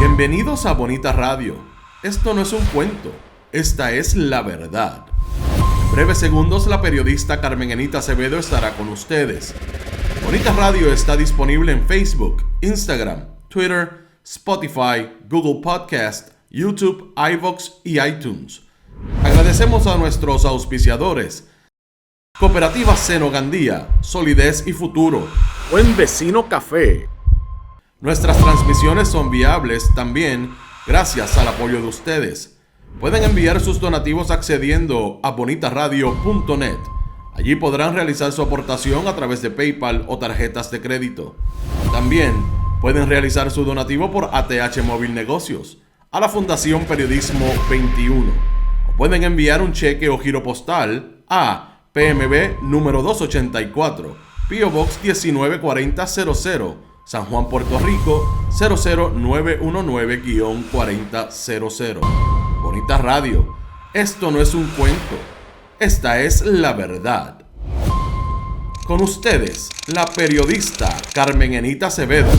Bienvenidos a Bonita Radio. Esto no es un cuento, esta es la verdad. En breves segundos la periodista Carmen Enita Acevedo estará con ustedes. Bonita Radio está disponible en Facebook, Instagram, Twitter, Spotify, Google Podcast, YouTube, iVoox y iTunes. Agradecemos a nuestros auspiciadores: Cooperativa Seno Gandía, Solidez y Futuro, Buen Vecino Café. Nuestras transmisiones son viables también gracias al apoyo de ustedes. Pueden enviar sus donativos accediendo a bonitaradio.net. Allí podrán realizar su aportación a través de PayPal o tarjetas de crédito. También pueden realizar su donativo por ATH Móvil Negocios a la Fundación Periodismo 21. O pueden enviar un cheque o giro postal a PMB número 284, P.O. Box 194000, San Juan, Puerto Rico 00919-4000. Bonita Radio, esto no es un cuento, esta es la verdad. Con ustedes, la periodista Carmen Enita Acevedo,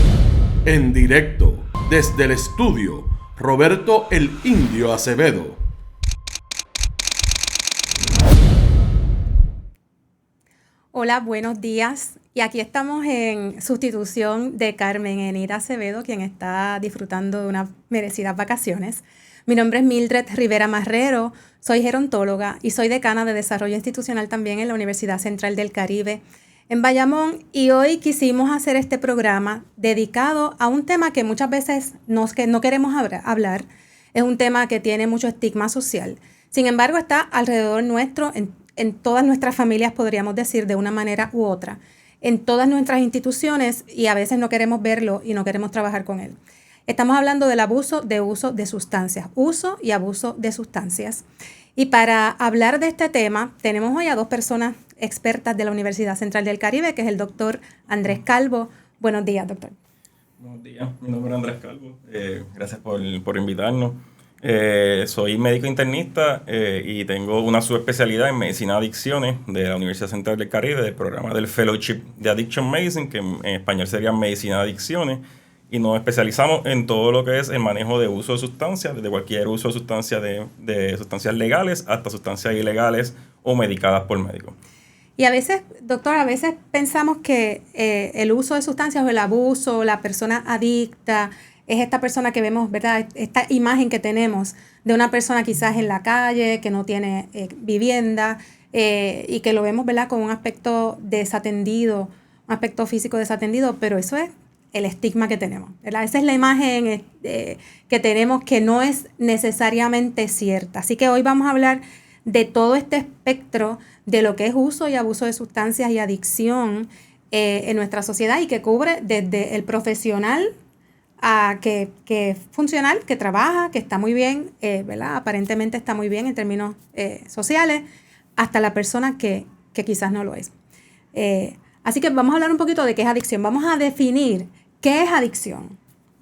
en directo desde el estudio Roberto el Indio Acevedo. Hola, buenos días. Y aquí estamos en sustitución de Carmen Enita Acevedo, quien está disfrutando de unas merecidas vacaciones. Mi nombre es Mildred Rivera Marrero, soy gerontóloga y soy decana de Desarrollo Institucional también en la Universidad Central del Caribe en Bayamón. Y hoy quisimos hacer este programa dedicado a un tema que muchas veces no queremos hablar. Es un tema que tiene mucho estigma social. Sin embargo, está alrededor nuestro, en todas nuestras familias, podríamos decir, de una manera u otra, en todas nuestras instituciones, y a veces no queremos verlo y no queremos trabajar con él. Estamos hablando del abuso de uso de sustancias, uso y abuso de sustancias. Y para hablar de este tema, tenemos hoy a dos personas expertas de la Universidad Central del Caribe, que es el doctor Andrés Calvo. Buenos días, doctor. Buenos días, mi nombre es Andrés Calvo. Gracias por invitarnos. Soy médico internista y tengo una subespecialidad en medicina de adicciones de la Universidad Central del Caribe, del programa del Fellowship de Addiction Medicine, que en español sería medicina de adicciones, y nos especializamos en todo lo que es el manejo de uso de sustancias, desde cualquier uso de sustancias de sustancias legales hasta sustancias ilegales o medicadas por médicos. Y a veces, doctor, pensamos que el uso de sustancias o el abuso, la persona adicta, es esta persona que vemos, ¿verdad? Esta imagen que tenemos de una persona quizás en la calle, que no tiene vivienda, y que lo vemos, ¿verdad?, con un aspecto desatendido, un aspecto físico desatendido, pero eso es el estigma que tenemos, ¿verdad? Esa es la imagen que tenemos, que no es necesariamente cierta. Así que hoy vamos a hablar de todo este espectro de lo que es uso y abuso de sustancias y adicción en nuestra sociedad, y que cubre desde el profesional que es funcional, que trabaja, que está muy bien, ¿verdad? Aparentemente está muy bien en términos sociales, hasta la persona que quizás no lo es. Así que vamos a hablar un poquito de qué es adicción. Vamos a definir qué es adicción.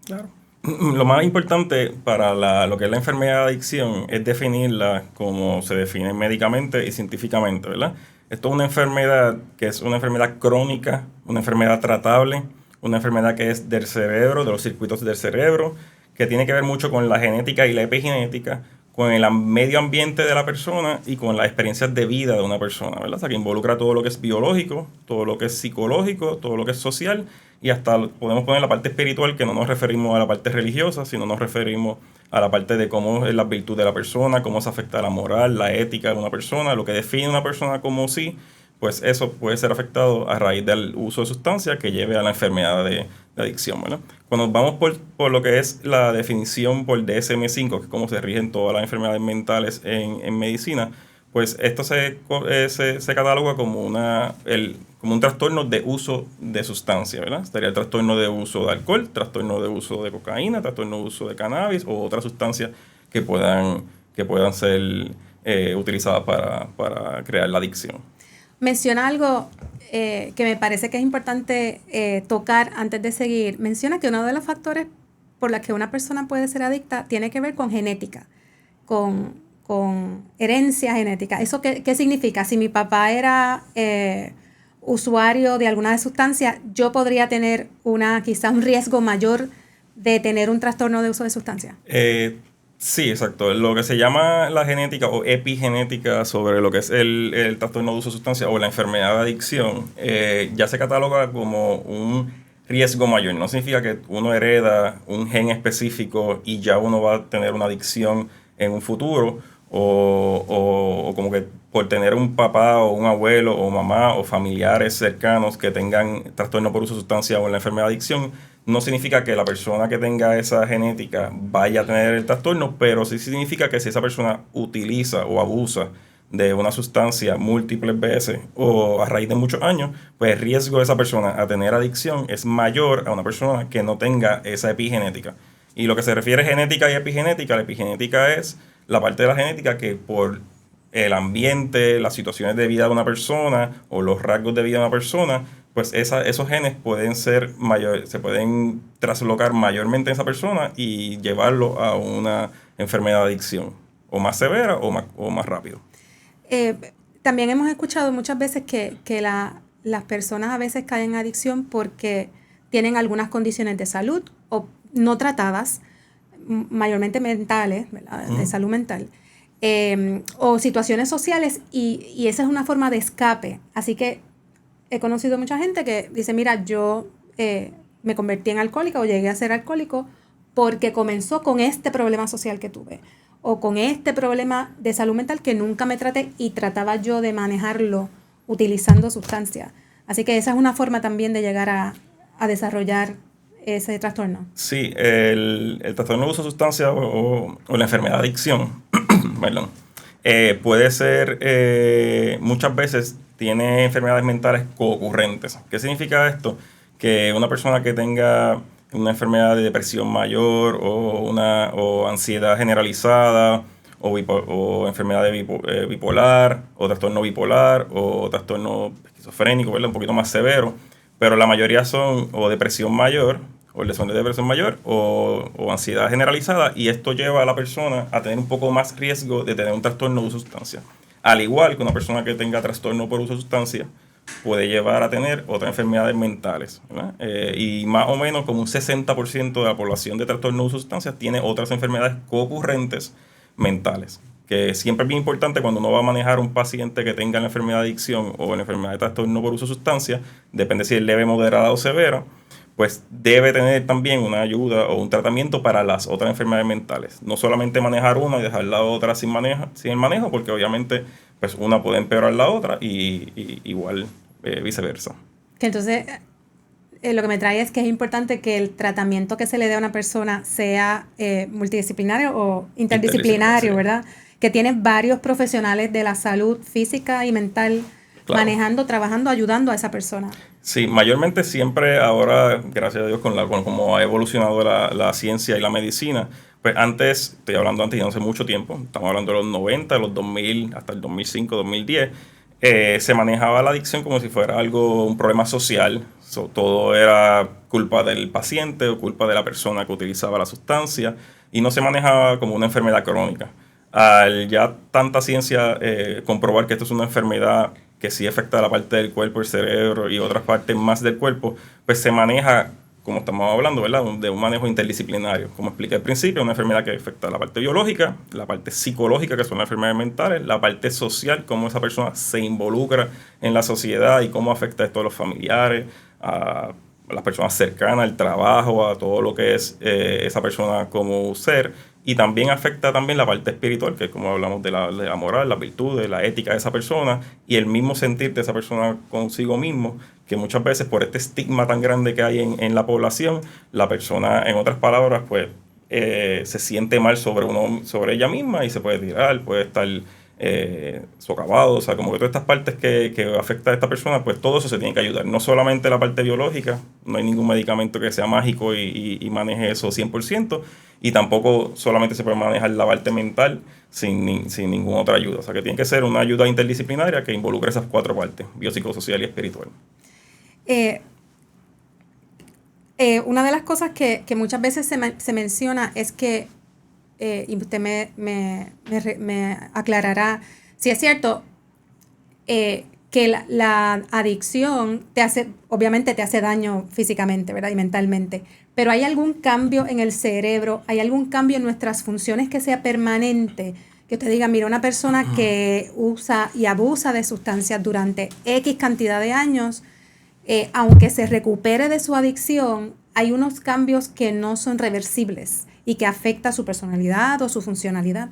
Claro. Lo más importante para lo que es la enfermedad de adicción es definirla como se define médicamente y científicamente, ¿verdad? Esto es una enfermedad que es una enfermedad crónica, una enfermedad tratable, una enfermedad que es del cerebro, de los circuitos del cerebro, que tiene que ver mucho con la genética y la epigenética, con el medio ambiente de la persona y con las experiencias de vida de una persona, ¿verdad? O sea, que involucra todo lo que es biológico, todo lo que es psicológico, todo lo que es social, y hasta podemos poner la parte espiritual, que no nos referimos a la parte religiosa, sino nos referimos a la parte de cómo es la virtud de la persona, cómo se afecta la moral, la ética de una persona, lo que define a una persona como sí. Pues eso puede ser afectado a raíz del uso de sustancias que lleve a la enfermedad de adicción, ¿verdad? Cuando vamos por lo que es la definición por DSM-5, que es como se rigen todas las enfermedades mentales en medicina, pues esto se cataloga como un trastorno de uso de sustancia, ¿verdad? Estaría el trastorno de uso de alcohol, trastorno de uso de cocaína, trastorno de uso de cannabis o otras sustancias que puedan ser utilizadas para crear la adicción. Menciona algo que me parece que es importante tocar antes de seguir. Menciona que uno de los factores por los que una persona puede ser adicta tiene que ver con genética, con herencia genética. ¿Eso qué significa? Si mi papá era usuario de alguna sustancia, yo podría tener quizá un riesgo mayor de tener un trastorno de uso de sustancias? Sí, exacto. Lo que se llama la genética o epigenética sobre lo que es el trastorno de uso de sustancias o la enfermedad de adicción, ya se cataloga como un riesgo mayor. No significa que uno hereda un gen específico y ya uno va a tener una adicción en un futuro, o como que por tener un papá o un abuelo o mamá o familiares cercanos que tengan trastorno por uso de sustancia o la enfermedad de adicción, no significa que la persona que tenga esa genética vaya a tener el trastorno, pero sí significa que si esa persona utiliza o abusa de una sustancia múltiples veces o a raíz de muchos años, pues el riesgo de esa persona a tener adicción es mayor a una persona que no tenga esa epigenética. Y lo que se refiere a genética y epigenética, la epigenética es la parte de la genética que por el ambiente, las situaciones de vida de una persona o los rasgos de vida de una persona, pues esos genes pueden ser se pueden traslocar mayormente en esa persona y llevarlo a una enfermedad de adicción, o más severa o más rápido. También hemos escuchado muchas veces que las personas a veces caen en adicción porque tienen algunas condiciones de salud o no tratadas, mayormente mentales, ¿verdad? De salud mental, o situaciones sociales, y esa es una forma de escape. Así que he conocido mucha gente que dice, mira, yo me convertí en alcohólica o llegué a ser alcohólico porque comenzó con este problema social que tuve o con este problema de salud mental que nunca me traté y trataba yo de manejarlo utilizando sustancias. Así que esa es una forma también de llegar a desarrollar ese trastorno. Sí, el trastorno de uso de sustancias o la enfermedad de adicción, perdón, puede ser, muchas veces tiene enfermedades mentales coocurrentes. ¿Qué significa esto? Que una persona que tenga una enfermedad de depresión mayor o ansiedad generalizada o enfermedad de bipolar o trastorno bipolar o trastorno esquizofrénico, ¿verdad? Un poquito más severo, pero la mayoría son o depresión mayor o lesión de depresión mayor o ansiedad generalizada, y esto lleva a la persona a tener un poco más riesgo de tener un trastorno de uso de sustancia. Al igual que una persona que tenga trastorno por uso de sustancia puede llevar a tener otras enfermedades mentales, ¿verdad? Y más o menos como un 60% de la población de trastorno de uso de sustancias tiene otras enfermedades coocurrentes mentales, que siempre es bien importante cuando uno va a manejar un paciente que tenga la enfermedad de adicción o la enfermedad de trastorno por uso de sustancia, depende si es leve, moderada o severa, pues debe tener también una ayuda o un tratamiento para las otras enfermedades mentales. No solamente manejar una y dejar la otra sin el manejo, porque obviamente pues una puede empeorar la otra y igual viceversa. Que entonces lo que me trae es que es importante que el tratamiento que se le dé a una persona sea multidisciplinario o interdisciplinario, sí, ¿verdad? Que tiene varios profesionales de la salud física y mental, claro, manejando, trabajando, ayudando a esa persona. Sí, mayormente siempre ahora, gracias a Dios, con cómo ha evolucionado la ciencia y la medicina, pues antes, estoy hablando antes y no hace mucho tiempo, estamos hablando de los 90, los 2000, hasta el 2005, 2010, se manejaba la adicción como si fuera un problema social. Todo era culpa del paciente o culpa de la persona que utilizaba la sustancia y no se manejaba como una enfermedad crónica. Al ya tanta ciencia comprobar que esto es una enfermedad que sí afecta a la parte del cuerpo, el cerebro y otras partes más del cuerpo, pues se maneja, como estamos hablando, ¿verdad?, de un manejo interdisciplinario. Como expliqué al principio, una enfermedad que afecta a la parte biológica, la parte psicológica, que son las enfermedades mentales, la parte social, cómo esa persona se involucra en la sociedad y cómo afecta esto a los familiares, a las personas cercanas, al trabajo, a todo lo que es esa persona como ser. Y también afecta también la parte espiritual, que es como hablamos de la moral, las virtudes, la ética de esa persona y el mismo sentir de esa persona consigo mismo, que muchas veces por este estigma tan grande que hay en la población, la persona, en otras palabras, pues se siente mal sobre ella misma y se puede tirar, puede estar socavado, o sea, como que todas estas partes que afecta a esta persona, pues todo eso se tiene que ayudar. No solamente la parte biológica, no hay ningún medicamento que sea mágico y maneje eso 100%, y tampoco solamente se puede manejar la parte mental sin ninguna otra ayuda. O sea, que tiene que ser una ayuda interdisciplinaria que involucre esas cuatro partes, biopsicosocial y espiritual. Una de las cosas que muchas veces se menciona es que, y usted me aclarará si es cierto, que que la adicción obviamente te hace daño físicamente, ¿verdad? Y mentalmente. Pero ¿hay algún cambio en el cerebro? ¿Hay algún cambio en nuestras funciones que sea permanente? Que usted diga, mira, una persona que usa y abusa de sustancias durante X cantidad de años, aunque se recupere de su adicción, hay unos cambios que no son reversibles y que afecta su personalidad o su funcionalidad.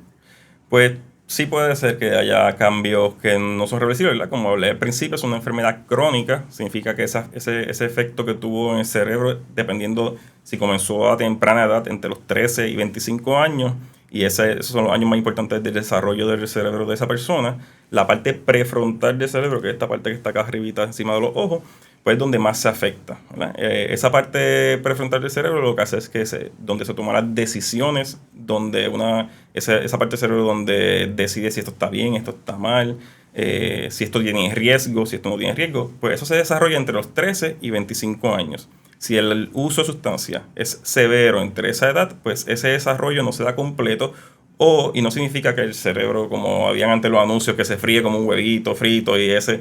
Pues sí puede ser que haya cambios que no son reversibles, ¿verdad? Como hablé al principio, es una enfermedad crónica, significa que ese efecto que tuvo en el cerebro, dependiendo si comenzó a temprana edad, entre los 13 y 25 años, y esos son los años más importantes del desarrollo del cerebro de esa persona, la parte prefrontal del cerebro, que es esta parte que está acá arribita encima de los ojos, pues es donde más se afecta, ¿verdad? Esa parte prefrontal del cerebro lo que hace es que donde se toman las decisiones, donde esa parte del cerebro donde decide si esto está bien, esto está mal, si esto tiene riesgo, si esto no tiene riesgo, pues eso se desarrolla entre los 13 y 25 años. Si el uso de sustancia es severo entre esa edad, pues ese desarrollo no se da completo y no significa que el cerebro, como habían antes los anuncios, que se fríe como un huevito frito y ese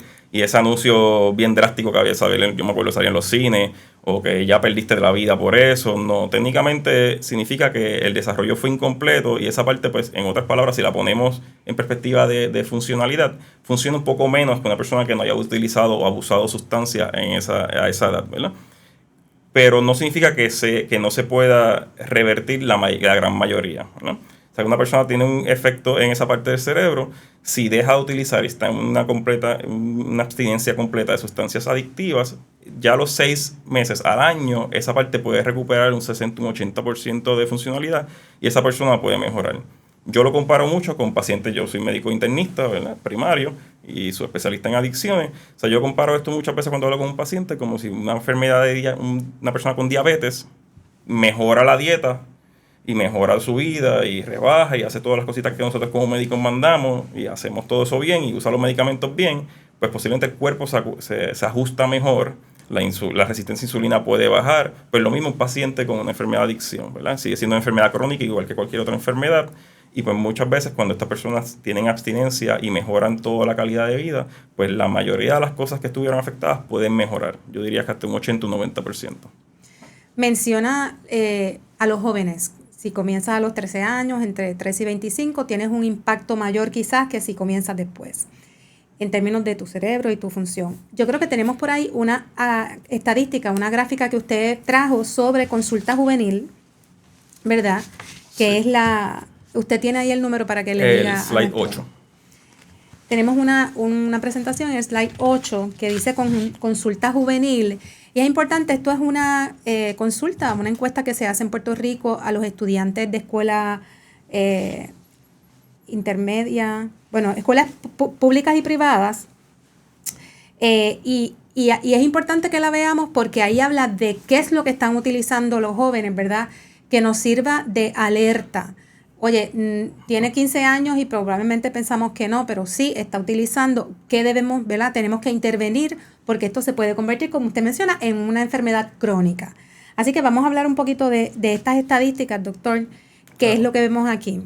anuncio bien drástico que había, ¿sabes? Yo me acuerdo salía en los cines, o que ya perdiste la vida por eso. No, técnicamente significa que el desarrollo fue incompleto y esa parte, pues, en otras palabras, si la ponemos en perspectiva de funcionalidad, funciona un poco menos que una persona que no haya utilizado o abusado de sustancia a esa edad, ¿verdad? Pero no significa que no se pueda revertir la gran mayoría, ¿no? O sea, que una persona tiene un efecto en esa parte del cerebro, si deja de utilizar y está en una abstinencia completa de sustancias adictivas, ya a los 6 meses al año, esa parte puede recuperar un 60, un 80% de funcionalidad y esa persona puede mejorar. Yo lo comparo mucho con pacientes, yo soy médico internista, ¿verdad? Primario, y soy especialista en adicciones. O sea, yo comparo esto muchas veces cuando hablo con un paciente como si una enfermedad una persona con diabetes mejora la dieta y mejora su vida y rebaja y hace todas las cositas que nosotros como médicos mandamos y hacemos todo eso bien y usa los medicamentos bien, pues posiblemente el cuerpo se ajusta mejor, la resistencia a insulina puede bajar. Pues lo mismo un paciente con una enfermedad de adicción, ¿verdad? Sigue siendo una enfermedad crónica igual que cualquier otra enfermedad. Y pues muchas veces cuando estas personas tienen abstinencia y mejoran toda la calidad de vida, pues la mayoría de las cosas que estuvieron afectadas pueden mejorar. Yo diría que hasta un 80 o un 90%. Menciona a los jóvenes. Si comienzas a los 13 años, entre 13 y 25, tienes un impacto mayor quizás que si comienzas después, en términos de tu cerebro y tu función. Yo creo que tenemos por ahí una estadística, una gráfica que usted trajo sobre consulta juvenil, ¿verdad? Que es usted tiene ahí el número para que le diga. El slide 8. Tenemos una presentación en el slide 8 que dice consulta juvenil. Y es importante, esto es una consulta, una encuesta que se hace en Puerto Rico a los estudiantes de escuela intermedia, escuelas públicas y privadas. Y es importante que la veamos porque ahí habla de qué es lo que están utilizando los jóvenes, ¿verdad? Que nos sirva de alerta. Oye, tiene 15 años y probablemente pensamos que no, pero sí está utilizando. ¿Qué debemos, verdad? Tenemos que intervenir porque esto se puede convertir, como usted menciona, en una enfermedad crónica. Así que vamos a hablar un poquito de estas estadísticas, doctor. ¿Qué es lo que vemos aquí?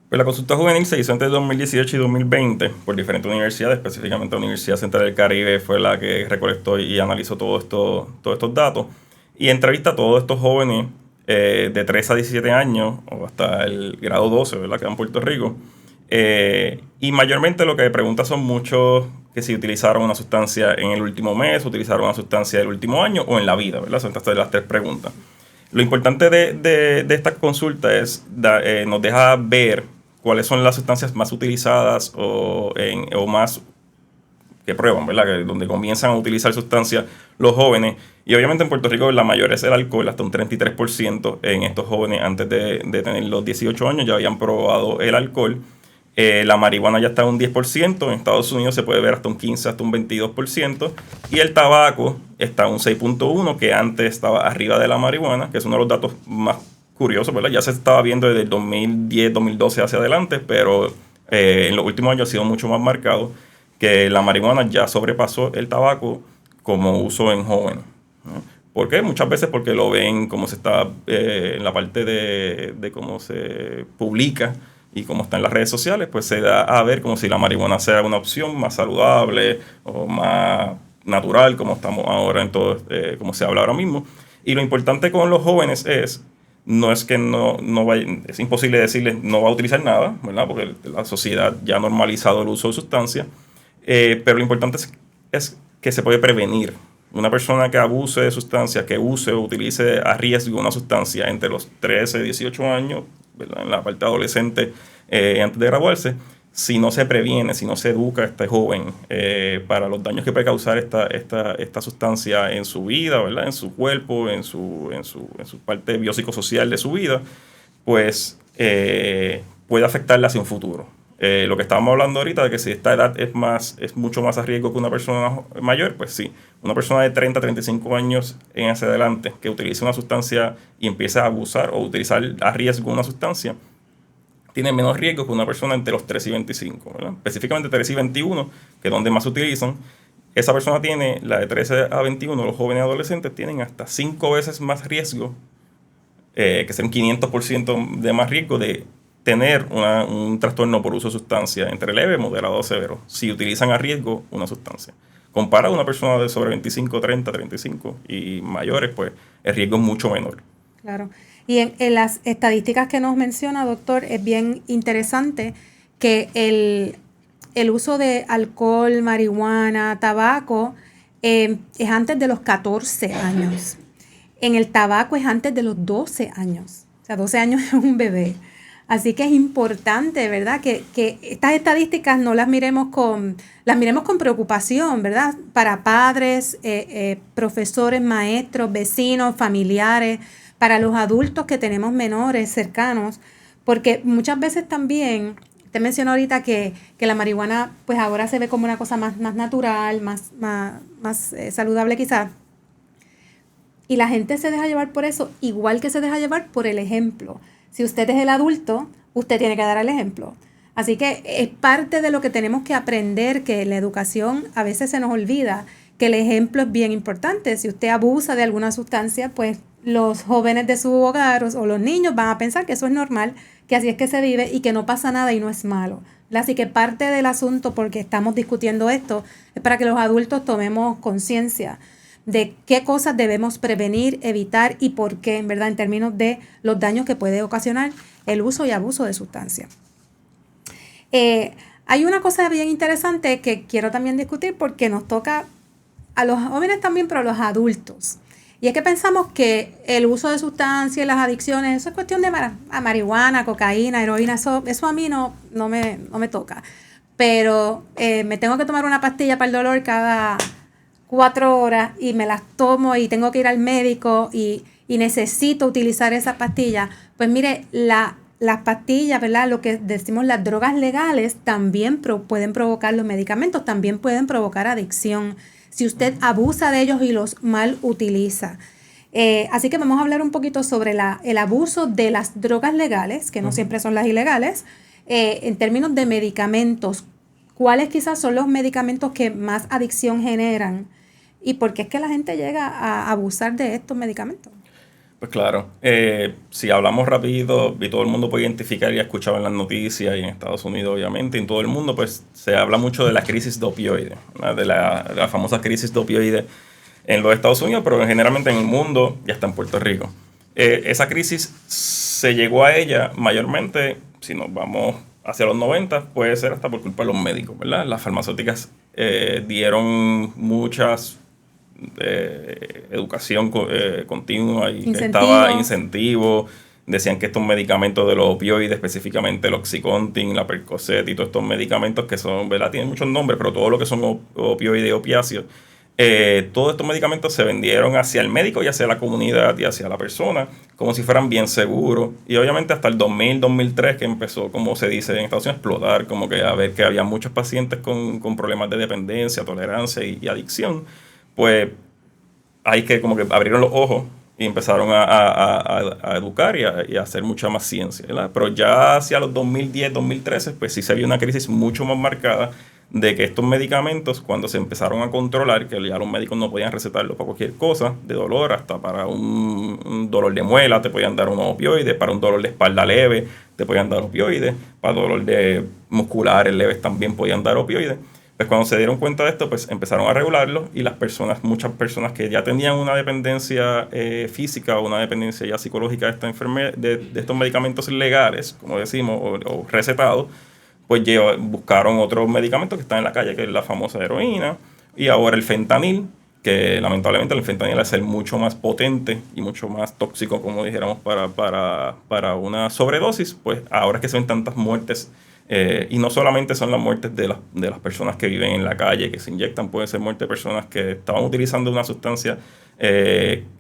Pues la consulta juvenil se hizo entre 2018 y 2020 por diferentes universidades, específicamente la Universidad Central del Caribe fue la que recolectó y analizó todos estos datos. Y entrevista a todos estos jóvenes de 3 a 17 años, o hasta el grado 12, ¿verdad? Que en Puerto Rico. Y mayormente lo que pregunta son muchos que si utilizaron una sustancia en el último mes, utilizaron una sustancia del último año o en la vida, ¿verdad? Son estas las 3 preguntas. Lo importante de esta consulta es nos deja ver cuáles son las sustancias más utilizadas o más que prueban, ¿verdad? Que donde comienzan a utilizar sustancias los jóvenes. Y obviamente en Puerto Rico la mayoría es el alcohol, hasta un 33% en estos jóvenes antes de tener los 18 años ya habían probado el alcohol. La marihuana ya está en un 10%, en Estados Unidos se puede ver hasta un 15%, hasta un 22%. Y el tabaco está en un 6.1%, que antes estaba arriba de la marihuana, que es uno de los datos más curiosos, ¿verdad? Ya se estaba viendo desde el 2010, 2012 hacia adelante, pero en los últimos años ha sido mucho más marcado que la marihuana ya sobrepasó el tabaco como uso en jóvenes, ¿no? ¿Por qué? Muchas veces porque lo ven como se está en la parte de cómo se publica y como está en las redes sociales, pues se da a ver como si la marihuana sea una opción más saludable o más natural, como estamos ahora en todo, como se habla ahora mismo. Y lo importante con los jóvenes no es que no vaya, es imposible decirles no va a utilizar nada, ¿verdad? Porque la sociedad ya ha normalizado el uso de sustancias, pero lo importante es que se puede prevenir. Una persona que abuse de sustancias, que use o utilice a riesgo una sustancia entre los 13 y 18 años, ¿verdad? En la parte adolescente, antes de graduarse, si no se previene, si no se educa a este joven para los daños que puede causar esta sustancia en su vida, ¿verdad? En su cuerpo, en su parte biopsicosocial de su vida, pues puede afectarla hacia un futuro. Lo que estábamos hablando ahorita de que si esta edad es mucho más a riesgo que una persona mayor, pues sí. Una persona de 30, 35 años en hacia adelante que utilice una sustancia y empiece a abusar o utilizar a riesgo una sustancia, tiene menos riesgo que una persona entre los 13 y 25, ¿verdad? Específicamente 13 y 21, que es donde más se utilizan. Esa persona tiene, la de 13 a 21, los jóvenes adolescentes tienen hasta 5 veces más riesgo, que sea un 500% de más riesgo de tener un trastorno por uso de sustancia entre leve, moderado o severo, si utilizan a riesgo una sustancia. Comparado a una persona de sobre 25, 30, 35 y mayores, pues el riesgo es mucho menor. Claro. Y en las estadísticas que nos menciona, doctor, es bien interesante que el uso de alcohol, marihuana, tabaco es antes de los 14 años. En el tabaco es antes de los 12 años. O sea, 12 años es un bebé. Así que es importante, ¿verdad? Que estas estadísticas no las miremos con preocupación, ¿verdad? Para padres, profesores, maestros, vecinos, familiares, para los adultos que tenemos menores cercanos, porque muchas veces también, te mencionó ahorita que la marihuana pues ahora se ve como una cosa más natural, más saludable quizás, y la gente se deja llevar por eso, igual que se deja llevar por el ejemplo. Si usted es el adulto, usted tiene que dar el ejemplo. Así que es parte de lo que tenemos que aprender, que la educación a veces se nos olvida, que el ejemplo es bien importante. Si usted abusa de alguna sustancia, pues los jóvenes de su hogar o los niños van a pensar que eso es normal, que así es que se vive y que no pasa nada y no es malo. Así que parte del asunto, porque estamos discutiendo esto, es para que los adultos tomemos conciencia de qué cosas debemos prevenir, evitar y por qué, en verdad, en términos de los daños que puede ocasionar el uso y abuso de sustancias. Hay una cosa bien interesante que quiero también discutir porque nos toca a los jóvenes también, pero a los adultos. Y es que pensamos que el uso de sustancias, las adicciones, eso es cuestión de marihuana, cocaína, heroína, eso a mí no me toca. Pero me tengo que tomar una pastilla para el dolor cada 4 horas y me las tomo y tengo que ir al médico y necesito utilizar esa pastilla. Pues mire, las pastillas, ¿verdad? Lo que decimos las drogas legales también pueden provocar, los medicamentos también pueden provocar adicción si usted abusa de ellos y los mal utiliza. Así que vamos a hablar un poquito sobre el abuso de las drogas legales, que no siempre son las ilegales, en términos de medicamentos. ¿Cuáles quizás son los medicamentos que más adicción generan? ¿Y por qué es que la gente llega a abusar de estos medicamentos? Pues claro, si hablamos rápido y todo el mundo puede identificar y ha escuchado en las noticias y en Estados Unidos obviamente, en todo el mundo pues se habla mucho de la crisis de opioides, de la famosa crisis de opioides en los Estados Unidos, pero generalmente en el mundo y hasta en Puerto Rico. Esa crisis se llegó a ella mayormente, si nos vamos hacia los 90, puede ser hasta por culpa de los médicos, ¿verdad? Las farmacéuticas dieron muchas educación continua y estaba incentivo. Decían que estos medicamentos de los opioides, específicamente el Oxycontin, la Percocet y todos estos medicamentos que son, ¿verdad? Tienen muchos nombres, pero todo lo que son opioides y opiáceos, todos estos medicamentos se vendieron hacia el médico y hacia la comunidad y hacia la persona como si fueran bien seguros. Y obviamente hasta el 2000, 2003 que empezó, como se dice en Estados Unidos, a explotar, como que a ver que había muchos pacientes con problemas de dependencia, tolerancia y adicción. Pues hay que como que abrieron los ojos y empezaron a educar y a hacer mucha más ciencia, ¿verdad? Pero ya hacia los 2010, 2013, pues sí se vio una crisis mucho más marcada de que estos medicamentos, cuando se empezaron a controlar, que ya los médicos no podían recetarlo para cualquier cosa, de dolor, hasta para un dolor de muela te podían dar unos opioides, para un dolor de espalda leve te podían dar opioides, para dolor de musculares leves también podían dar opioides. Pues cuando se dieron cuenta de esto, pues empezaron a regularlo y muchas personas que ya tenían una dependencia física o una dependencia ya psicológica de esta enfermedad, de estos medicamentos legales, como decimos, o recetados, pues buscaron otros medicamentos que están en la calle, que es la famosa heroína, y ahora el fentanil, que lamentablemente el fentanil al ser mucho más potente y mucho más tóxico, como dijéramos, para una sobredosis, pues ahora es que se ven tantas muertes. Y no solamente son las muertes de las personas que viven en la calle, que se inyectan, puede ser muerte de personas que estaban utilizando una sustancia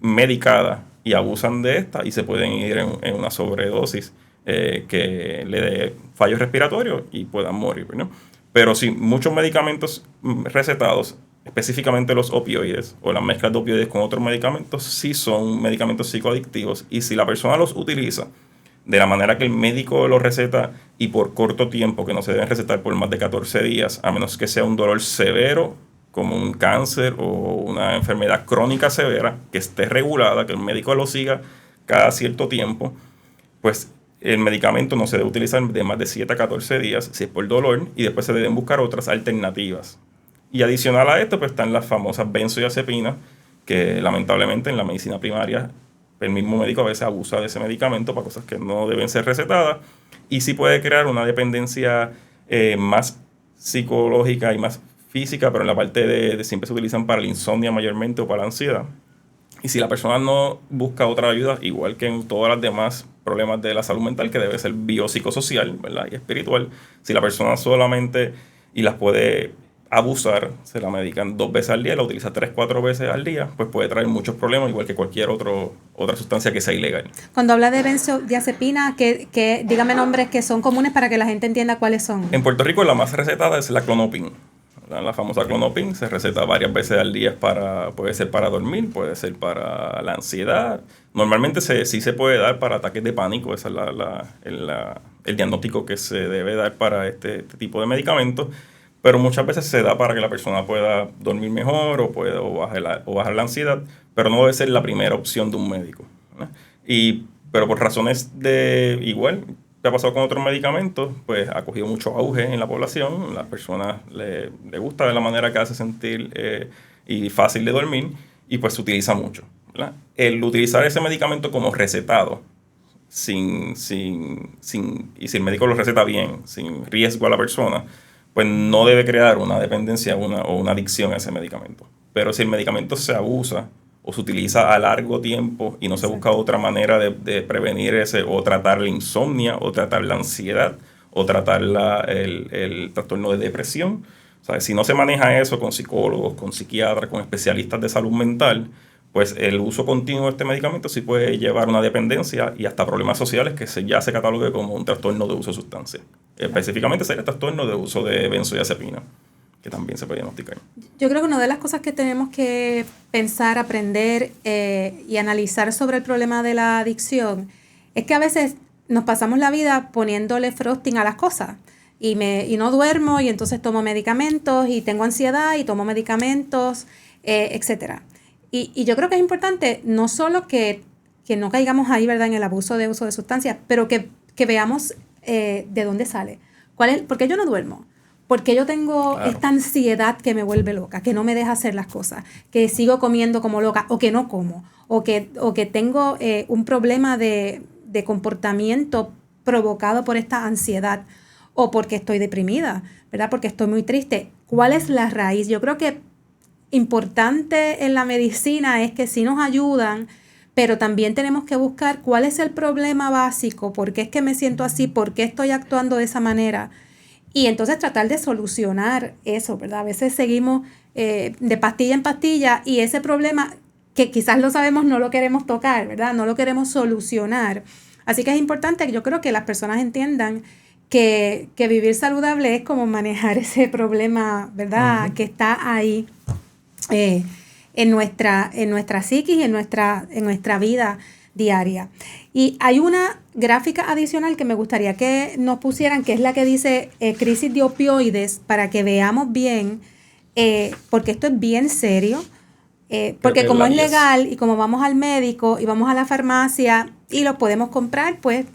medicada y abusan de esta y se pueden ir en una sobredosis que le dé fallos respiratorios y puedan morir, ¿no? Pero sí, muchos medicamentos recetados, específicamente los opioides o las mezclas de opioides con otros medicamentos, sí son medicamentos psicoadictivos y si la persona los utiliza de la manera que el médico lo receta y por corto tiempo, que no se deben recetar por más de 14 días, a menos que sea un dolor severo, como un cáncer o una enfermedad crónica severa, que esté regulada, que el médico lo siga cada cierto tiempo, pues el medicamento no se debe utilizar de más de 7 a 14 días si es por dolor y después se deben buscar otras alternativas. Y adicional a esto, pues están las famosas benzodiazepinas, que lamentablemente en la medicina primaria el mismo médico a veces abusa de ese medicamento para cosas que no deben ser recetadas y sí puede crear una dependencia más psicológica y más física, pero en la parte de siempre se utilizan para la insomnio mayormente o para la ansiedad. Y si la persona no busca otra ayuda, igual que en todas las demás problemas de la salud mental, que debe ser biopsicosocial, ¿verdad? Y espiritual, si la persona solamente y las puede abusar, se la medican 2 veces al día, la utiliza 3-4 veces al día, pues puede traer muchos problemas, igual que cualquier otra sustancia que sea ilegal. Cuando habla de benzodiazepina, dígame nombres que son comunes para que la gente entienda cuáles son. En Puerto Rico la más recetada es la Klonopin. La famosa Klonopin se receta varias veces al día, puede ser para dormir, puede ser para la ansiedad. Normalmente sí se puede dar para ataques de pánico, ese es el diagnóstico que se debe dar para este tipo de medicamentos. Pero muchas veces se da para que la persona pueda dormir mejor o bajar la ansiedad, pero no debe ser la primera opción de un médico, ¿no? Pero por razones igual que ha pasado con otros medicamentos, pues ha cogido mucho auge en la población, las personas le gusta de la manera que hace sentir y fácil de dormir, y pues se utiliza mucho, ¿verdad? El utilizar ese medicamento como recetado, y si el médico lo receta bien, sin riesgo a la persona, pues no debe crear una dependencia o una adicción a ese medicamento. Pero si el medicamento se abusa o se utiliza a largo tiempo y no se busca otra manera de prevenir o tratar la insomnia, o tratar la ansiedad, o tratar el trastorno de depresión, o sea, si no se maneja eso con psicólogos, con psiquiatras, con especialistas de salud mental, pues el uso continuo de este medicamento sí puede llevar a una dependencia y hasta problemas sociales que ya se catalogue como un trastorno de uso de sustancias. Específicamente sería el trastorno de uso de benzodiazepina, que también se puede diagnosticar. Yo creo que una de las cosas que tenemos que pensar, aprender y analizar sobre el problema de la adicción es que a veces nos pasamos la vida poniéndole frosting a las cosas y no duermo y entonces tomo medicamentos y tengo ansiedad y tomo medicamentos, etcétera. Y yo creo que es importante no solo que no caigamos ahí, ¿verdad?, en el abuso de uso de sustancias, pero que veamos de dónde sale. ¿Por qué yo no duermo? ¿Por qué yo tengo esta ansiedad que me vuelve loca, que no me deja hacer las cosas, que sigo comiendo como loca o que no como, o que tengo un problema de comportamiento provocado por esta ansiedad o porque estoy deprimida, ¿verdad?, porque estoy muy triste? ¿Cuál es la raíz? Yo creo que importante en la medicina es que sí nos ayudan, pero también tenemos que buscar cuál es el problema básico, por qué es que me siento así, por qué estoy actuando de esa manera, y entonces tratar de solucionar eso, ¿verdad? A veces seguimos de pastilla en pastilla y ese problema que quizás lo sabemos no lo queremos tocar, ¿verdad? No lo queremos solucionar. Así que es importante, yo creo que las personas entiendan que vivir saludable es como manejar ese problema, ¿verdad? Que está ahí. En nuestra psiquis y en nuestra vida diaria. Y hay una gráfica adicional que me gustaría que nos pusieran, que es la que dice crisis de opioides, para que veamos bien, porque esto es bien serio, porque como es legal y como vamos al médico y vamos a la farmacia y lo podemos comprar, pues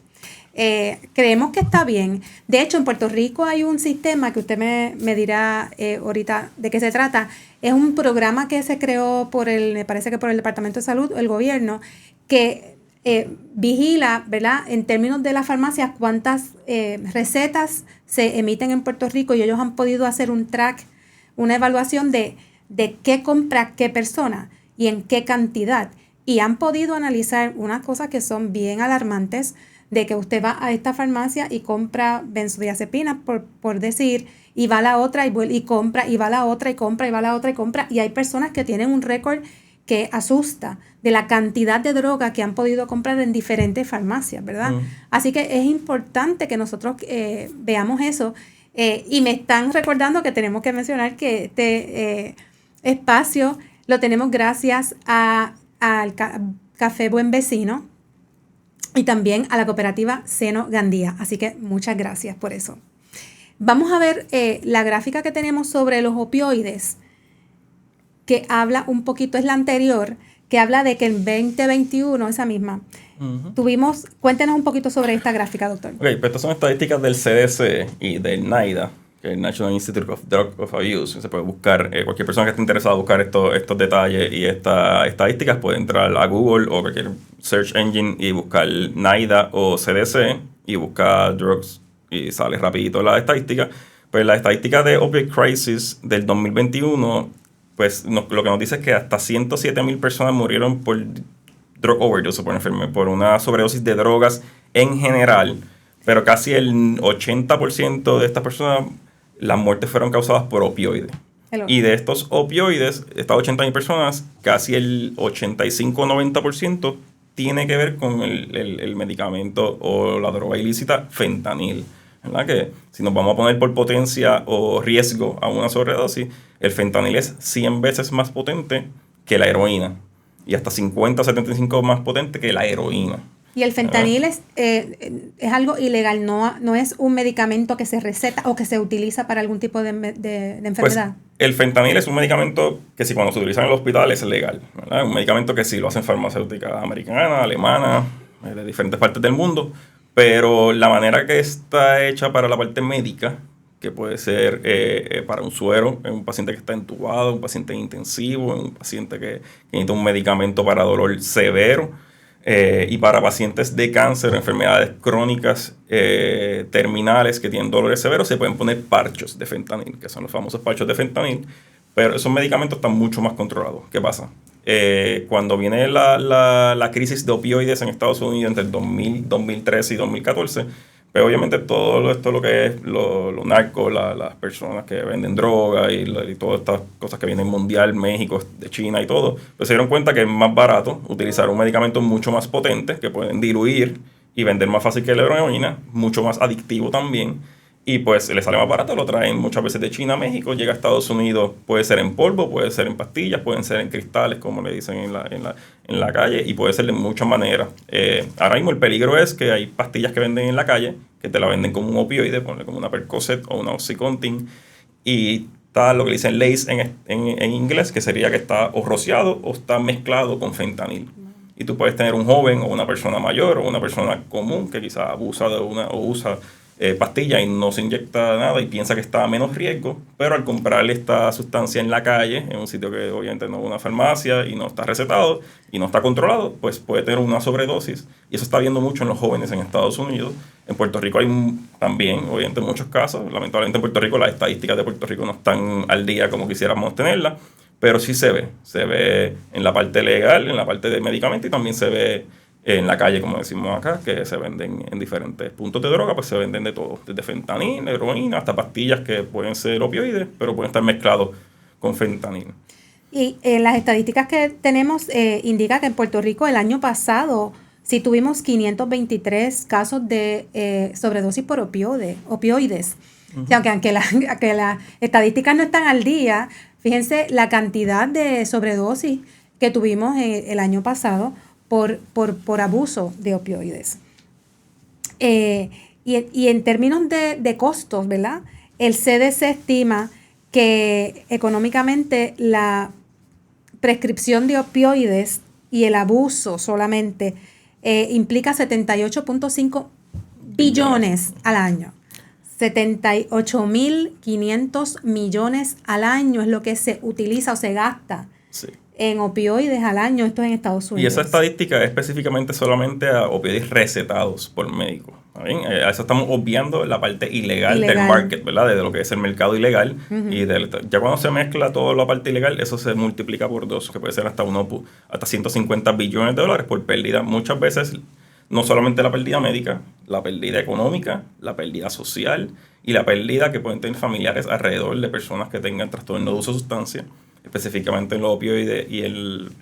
creemos que está bien. De hecho, en Puerto Rico hay un sistema que usted me dirá ahorita de qué se trata. Es un programa que se creó me parece que por el Departamento de Salud o el gobierno, que vigila, ¿verdad?, en términos de las farmacias, cuántas recetas se emiten en Puerto Rico, y ellos han podido hacer un track, una evaluación de qué compra qué persona y en qué cantidad. Y han podido analizar unas cosas que son bien alarmantes, de que usted va a esta farmacia y compra benzodiazepinas, por decir, y va a la otra y compra, y va a la otra y compra, y va a la otra y compra. Y hay personas que tienen un récord que asusta de la cantidad de droga que han podido comprar en diferentes farmacias, ¿verdad? Así que es importante que nosotros veamos eso. Y me están recordando que tenemos que mencionar que este espacio lo tenemos gracias al Café Buen Vecino y también a la cooperativa Seno Gandía. Así que muchas gracias por eso. Vamos a ver la gráfica que tenemos sobre los opioides, que habla un poquito, es la anterior, que habla de que en 2021, esa misma, cuéntenos un poquito sobre esta gráfica, doctor. Pues estas son estadísticas del CDC y del NIDA, que es el National Institute of Drug Abuse. Se puede buscar, cualquier persona que esté interesada en buscar estos detalles y estas estadísticas puede entrar a Google o cualquier search engine y buscar NIDA o CDC y buscar drugs y sale rapidito la estadística. Pues la estadística de Opioid Crisis del 2021, pues lo que nos dice es que hasta 107,000 personas murieron por drug overdose, por una sobredosis de drogas en general, pero casi el 80% de estas personas, las muertes fueron causadas por opioides. Y de estos opioides, estas 80,000 personas, casi el 85-90% tiene que ver con el medicamento o la droga ilícita fentanil, ¿verdad? Que si nos vamos a poner por potencia o riesgo a una sobredosis, el fentanil es 100 veces más potente que la heroína y hasta 50-75 más potente que la heroína. Y el fentanil es algo ilegal, no es un medicamento que se receta o que se utiliza para algún tipo de enfermedad. Pues, el fentanil es un medicamento que si cuando se utiliza en el hospital es legal, ¿verdad? Un medicamento que sí lo hacen farmacéuticas americanas, alemanas, de diferentes partes del mundo, pero la manera que está hecha para la parte médica, que puede ser para un suero, en un paciente que está entubado, un paciente intensivo, un paciente que necesita un medicamento para dolor severo, y para pacientes de cáncer, enfermedades crónicas terminales que tienen dolores severos, se pueden poner parchos de fentanil, que son los famosos parchos de fentanil, pero esos medicamentos están mucho más controlados. ¿Qué pasa? Cuando viene la crisis de opioides en Estados Unidos entre el 2013 y 2014, pero obviamente todo esto lo que es los narcos, las personas que venden droga y todas estas cosas que vienen mundial, México, de China y todo, pues se dieron cuenta que es más barato utilizar un medicamento mucho más potente que pueden diluir y vender más fácil que la heroína, mucho más adictivo también, y pues le sale más barato, lo traen muchas veces de China a México, llega a Estados Unidos, puede ser en polvo, puede ser en pastillas, pueden ser en cristales, como le dicen en la calle, y puede ser de muchas maneras. Ahora mismo el peligro es que hay pastillas que venden en la calle, que te la venden como un opioide, ponle como una Percocet o una Oxycontin, y está lo que dicen lace en inglés, que sería que está o rociado o está mezclado con fentanil. Y tú puedes tener un joven o una persona mayor o una persona común que quizás abusa de o usa pastilla y no se inyecta nada y piensa que está a menos riesgo, pero al comprarle esta sustancia en la calle, en un sitio que obviamente no es una farmacia y no está recetado y no está controlado, pues puede tener una sobredosis. Y eso está viendo mucho en los jóvenes en Estados Unidos. En Puerto Rico hay también, obviamente, muchos casos. Lamentablemente en Puerto Rico las estadísticas de Puerto Rico no están al día como quisiéramos tenerlas, pero sí se ve en la parte legal, en la parte de medicamentos, y también se ve en la calle, como decimos acá, que se venden en diferentes puntos de droga, pues se venden de todo, desde fentanil, heroína, hasta pastillas que pueden ser opioides, pero pueden estar mezclados con fentanil. Y las estadísticas que tenemos indican que en Puerto Rico el año pasado sí tuvimos 523 casos de sobredosis por opioides. O sea, aunque las estadísticas no están al día, fíjense la cantidad de sobredosis que tuvimos el año pasado por abuso de opioides. Y en términos de costos, ¿verdad? El CDC estima que económicamente la prescripción de opioides y el abuso solamente implica 78.5 billones al año. 78.500 millones al año es lo que se utiliza o se gasta en opioides al año, esto en Estados Unidos. Y esa estadística es específicamente solamente a opioides recetados por médicos. A eso estamos obviando la parte ilegal del market, ¿verdad? De lo que es el mercado ilegal. Y ya cuando se mezcla toda la parte ilegal, eso se multiplica por 2, que puede ser hasta 150 billones de dólares por pérdida. Muchas veces, no solamente la pérdida médica, la pérdida económica, la pérdida social y la pérdida que pueden tener familiares alrededor de personas que tengan trastorno de uso de sustancia, específicamente en los opioides y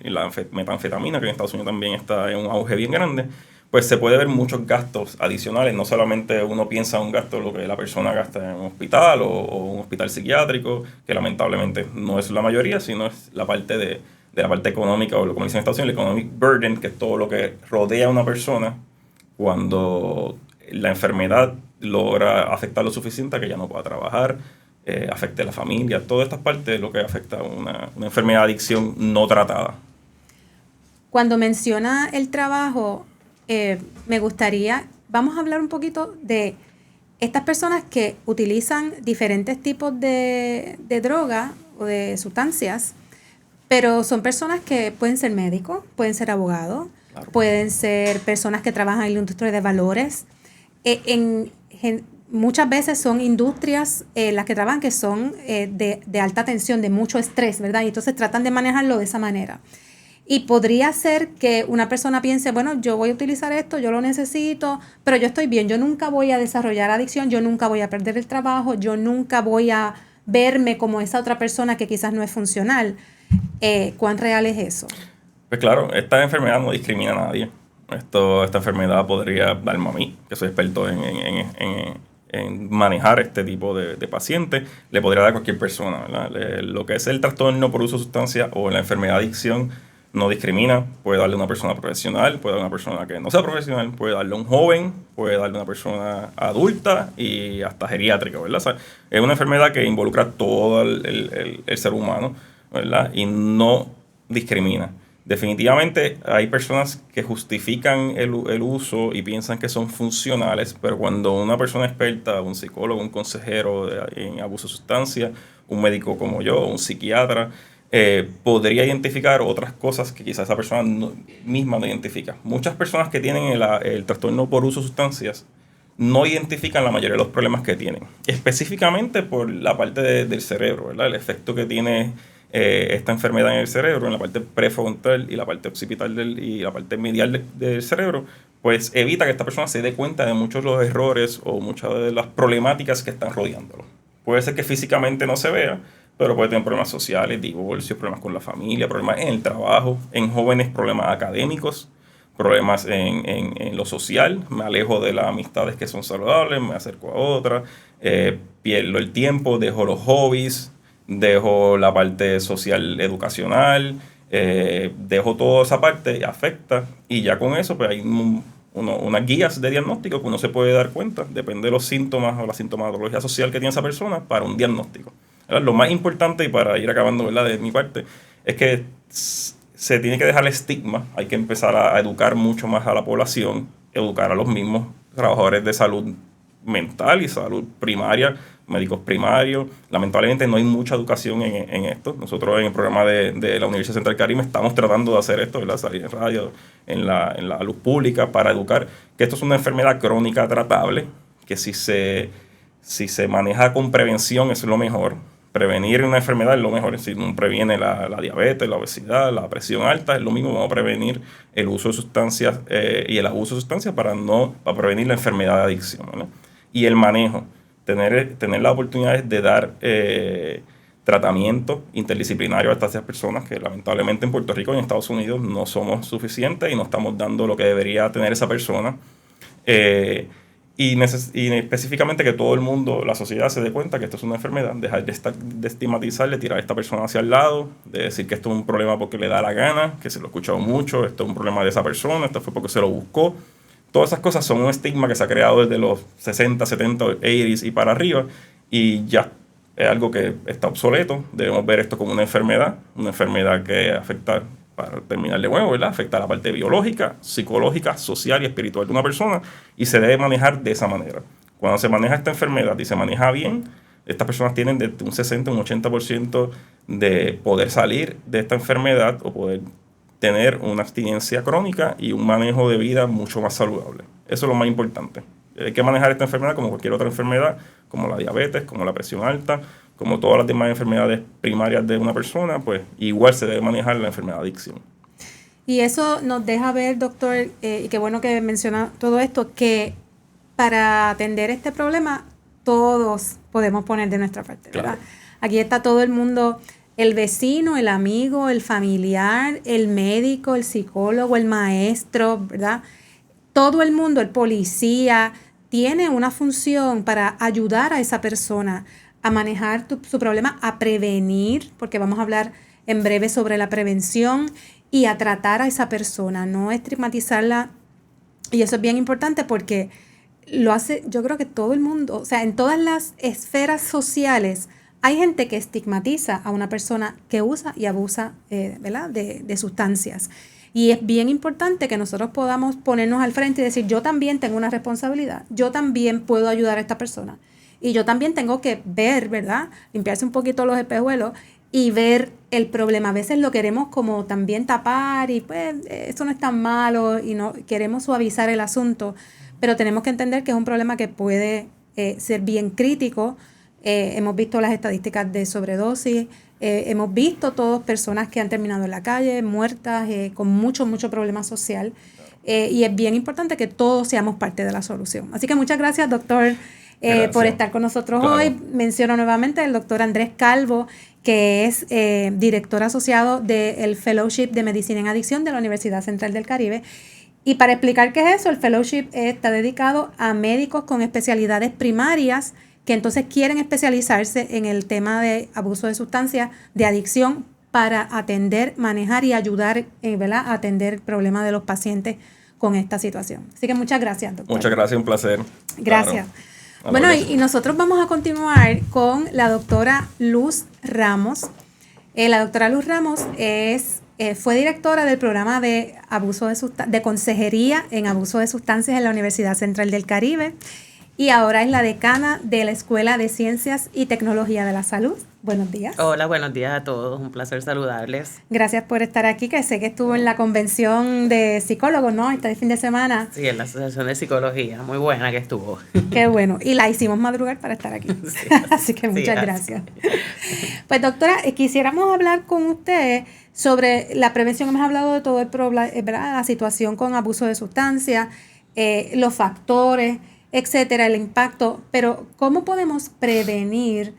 la metanfetamina, que en Estados Unidos también está en un auge bien grande. Pues se puede ver muchos gastos adicionales. No solamente uno piensa en un gasto lo que la persona gasta en un hospital o un hospital psiquiátrico, que lamentablemente no es la mayoría, sino es la parte de la parte económica, o lo que dicen en Estados Unidos, el economic burden, que es todo lo que rodea a una persona cuando la enfermedad logra afectar lo suficiente a que ya no pueda trabajar, afecte a la familia. Todas estas partes es lo que afecta a una enfermedad de adicción no tratada. Cuando menciona el trabajo, me gustaría, vamos a hablar un poquito de estas personas que utilizan diferentes tipos de droga o de sustancias, pero son personas que pueden ser médicos, pueden ser abogados, claro, pueden ser personas que trabajan en la industria de valores. Muchas veces son industrias las que trabajan que son de alta tensión, de mucho estrés, ¿verdad? Y entonces tratan de manejarlo de esa manera. Y podría ser que una persona piense, bueno, yo voy a utilizar esto, yo lo necesito, pero yo estoy bien, yo nunca voy a desarrollar adicción, yo nunca voy a perder el trabajo, yo nunca voy a verme como esa otra persona que quizás no es funcional. ¿Cuán real es eso? Pues claro, esta enfermedad no discrimina a nadie. Esta enfermedad podría darme a mí, que soy experto en manejar este tipo de pacientes, le podría dar a cualquier persona, ¿verdad? Lo que es el trastorno por uso de sustancia o la enfermedad de adicción no discrimina. Puede darle a una persona profesional, puede darle a una persona que no sea profesional, puede darle a un joven, puede darle a una persona adulta y hasta geriátrica, ¿verdad? O sea, es una enfermedad que involucra todo el ser humano, ¿verdad? Y no discrimina. Definitivamente hay personas que justifican el uso y piensan que son funcionales, pero cuando una persona experta, un psicólogo, un consejero en abuso de sustancias, un médico como yo, un psiquiatra, podría identificar otras cosas que quizás esa persona misma no identifica. Muchas personas que tienen el trastorno por uso de sustancias no identifican la mayoría de los problemas que tienen, específicamente por la parte del cerebro, ¿verdad? El efecto que tiene esta enfermedad en el cerebro, en la parte prefrontal y la parte occipital y la parte medial del cerebro, pues evita que esta persona se dé cuenta de muchos de los errores o muchas de las problemáticas que están rodeándolo. Puede ser que físicamente no se vea, pero puede tener problemas sociales, divorcios, problemas con la familia, problemas en el trabajo, en jóvenes problemas académicos, problemas en lo social. Me alejo de las amistades que son saludables, me acerco a otras, pierdo el tiempo, dejo los hobbies, dejo la parte social educacional, dejo toda esa parte, afecta, y ya con eso pues hay unas guías de diagnóstico que uno se puede dar cuenta, depende de los síntomas o la sintomatología social que tiene esa persona para un diagnóstico. ¿Verdad? Lo más importante, y para ir acabando, ¿verdad?, de mi parte, es que se tiene que dejar el estigma, hay que empezar a educar mucho más a la población, educar a los mismos trabajadores de salud mental y salud primaria, médicos primarios. Lamentablemente no hay mucha educación en esto. Nosotros en el programa de la Universidad Central Caribe estamos tratando de hacer esto, ¿verdad? Salir en radio, en la luz pública, para educar que esto es una enfermedad crónica tratable, que si se maneja con prevención es lo mejor. Prevenir una enfermedad es lo mejor. Si uno previene la diabetes, la obesidad, la presión alta, es lo mismo. Vamos a prevenir el uso de sustancias y el abuso de sustancias para prevenir la enfermedad de adicción, ¿verdad? Y el manejo, tener las oportunidades de dar tratamiento interdisciplinario a estas personas, que lamentablemente en Puerto Rico y en Estados Unidos no somos suficientes y no estamos dando lo que debería tener esa persona. Y específicamente que todo el mundo, la sociedad se dé cuenta que esto es una enfermedad, dejar de estigmatizar, de tirar a esta persona hacia el lado, de decir que esto es un problema porque le da la gana, que se lo he escuchado mucho, esto es un problema de esa persona, esto fue porque se lo buscó. Todas esas cosas son un estigma que se ha creado desde los 60, 70, 80s y para arriba, y ya es algo que está obsoleto. Debemos ver esto como una enfermedad que afecta, para terminar de nuevo, ¿verdad? Afecta la parte biológica, psicológica, social y espiritual de una persona, y se debe manejar de esa manera. Cuando se maneja esta enfermedad y se maneja bien, estas personas tienen desde un 60 a un 80% de poder salir de esta enfermedad o poder tener una abstinencia crónica y un manejo de vida mucho más saludable. Eso es lo más importante. Hay que manejar esta enfermedad como cualquier otra enfermedad, como la diabetes, como la presión alta, como todas las demás enfermedades primarias de una persona, pues igual se debe manejar la enfermedad de adicción. Y eso nos deja ver, doctor, y qué bueno que menciona todo esto, que para atender este problema todos podemos poner de nuestra parte, ¿verdad? Claro. Aquí está todo el mundo, el vecino, el amigo, el familiar, el médico, el psicólogo, el maestro, ¿verdad? Todo el mundo, el policía, tiene una función para ayudar a esa persona a manejar su problema, a prevenir, porque vamos a hablar en breve sobre la prevención, y a tratar a esa persona, no estigmatizarla. Y eso es bien importante porque lo hace, yo creo que todo el mundo, o sea, en todas las esferas sociales, hay gente que estigmatiza a una persona que usa y abusa, ¿verdad? de sustancias. Y es bien importante que nosotros podamos ponernos al frente y decir, yo también tengo una responsabilidad, yo también puedo ayudar a esta persona. Y yo también tengo que ver, ¿verdad? Limpiarse un poquito los espejuelos y ver el problema. A veces lo queremos como también tapar y pues esto no es tan malo y no queremos suavizar el asunto, pero tenemos que entender que es un problema que puede ser bien crítico. Hemos visto las estadísticas de sobredosis, hemos visto todas personas que han terminado en la calle, muertas, con mucho problema social. Y es bien importante que todos seamos parte de la solución. Así que muchas gracias, doctor. Por estar con nosotros hoy. Menciono nuevamente al doctor Andrés Calvo, que es director asociado del Fellowship de Medicina en Adicción de la Universidad Central del Caribe. Y para explicar qué es eso, el Fellowship está dedicado a médicos con especialidades primarias que entonces quieren especializarse en el tema de abuso de sustancias, de adicción, para atender, manejar y ayudar, ¿verdad?, a atender el problema de los pacientes con esta situación. Así que muchas gracias, doctor. Muchas gracias, un placer. Gracias. Claro. Bueno, y nosotros vamos a continuar con la doctora Luz Ramos. La doctora Luz Ramos fue directora del programa de de consejería en abuso de sustancias en la Universidad Central del Caribe y ahora es la decana de la Escuela de Ciencias y Tecnología de la Salud. Buenos días. Hola, buenos días a todos. Un placer saludarles. Gracias por estar aquí, que sé que estuvo en la convención de psicólogos, ¿no? Este fin de semana. Sí, en la Asociación de Psicología. Muy buena que estuvo. Qué bueno. Y la hicimos madrugar para estar aquí. Sí, así que muchas gracias. Pues, doctora, quisiéramos hablar con usted sobre la prevención. Hemos hablado de todo el problema, ¿verdad?, la situación con abuso de sustancias, los factores, etcétera, el impacto. Pero, ¿cómo podemos prevenir?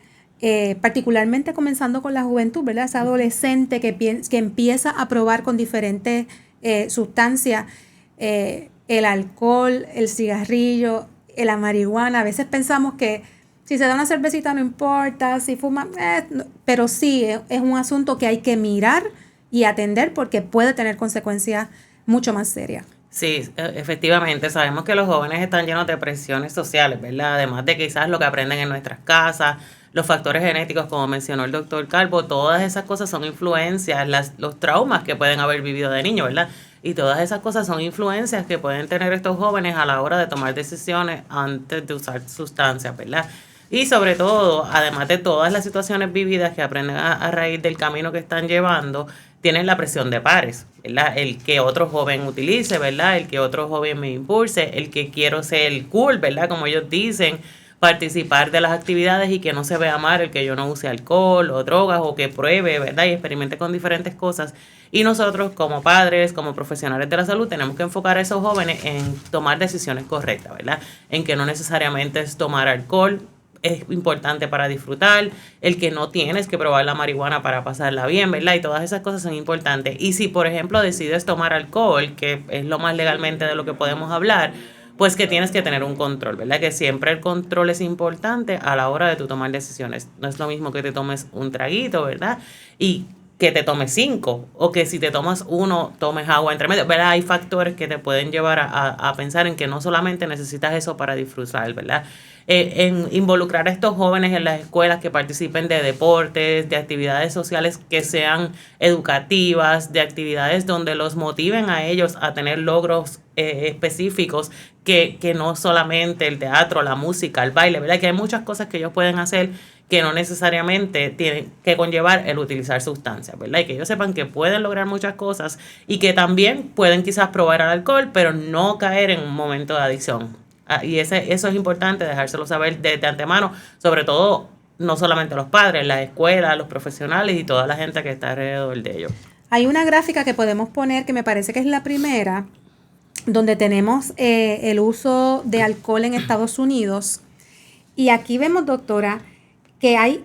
Particularmente comenzando con la juventud, ¿verdad? Ese adolescente que empieza a probar con diferentes sustancias, el alcohol, el cigarrillo, la marihuana. A veces pensamos que si se da una cervecita no importa, si fuma, pero sí, es un asunto que hay que mirar y atender porque puede tener consecuencias mucho más serias. Sí, efectivamente, sabemos que los jóvenes están llenos de presiones sociales, ¿verdad? Además de quizás lo que aprenden en nuestras casas, los factores genéticos, como mencionó el doctor Calvo, todas esas cosas son influencias, los traumas que pueden haber vivido de niño, ¿verdad? Y todas esas cosas son influencias que pueden tener estos jóvenes a la hora de tomar decisiones antes de usar sustancias, ¿verdad? Y sobre todo, además de todas las situaciones vividas que aprenden a raíz del camino que están llevando, tienen la presión de pares, ¿verdad? El que otro joven utilice, ¿verdad? El que otro joven me impulse, el que quiero ser el cool, ¿verdad? Como ellos dicen, participar de las actividades y que no se vea mal el que yo no use alcohol o drogas o que pruebe, ¿verdad? Y experimente con diferentes cosas. Y nosotros como padres, como profesionales de la salud, tenemos que enfocar a esos jóvenes en tomar decisiones correctas, ¿verdad? En que no necesariamente es tomar alcohol, es importante para disfrutar, el que no tienes que probar la marihuana para pasarla bien, ¿verdad? Y todas esas cosas son importantes. Y si, por ejemplo, decides tomar alcohol, que es lo más legalmente de lo que podemos hablar, pues que tienes que tener un control, ¿verdad? Que siempre el control es importante a la hora de tú tomar decisiones. No es lo mismo que te tomes un traguito, ¿verdad? Y que te tomes 5, o que si te tomas 1, tomes agua entre medio, ¿verdad? Hay factores que te pueden llevar a pensar en que no solamente necesitas eso para disfrutar, ¿verdad? En involucrar a estos jóvenes en las escuelas que participen de deportes, de actividades sociales que sean educativas, de actividades donde los motiven a ellos a tener logros específicos, que no solamente el teatro, la música, el baile, ¿verdad? Que hay muchas cosas que ellos pueden hacer que no necesariamente tienen que conllevar el utilizar sustancias, ¿verdad? Y que ellos sepan que pueden lograr muchas cosas y que también pueden quizás probar el alcohol, pero no caer en un momento de adicción. Y eso es importante dejárselo saber de antemano, sobre todo no solamente los padres, las escuelas, los profesionales y toda la gente que está alrededor de ellos. Hay una gráfica que podemos poner, que me parece que es la primera, donde tenemos el uso de alcohol en Estados Unidos. Y aquí vemos, doctora, que hay,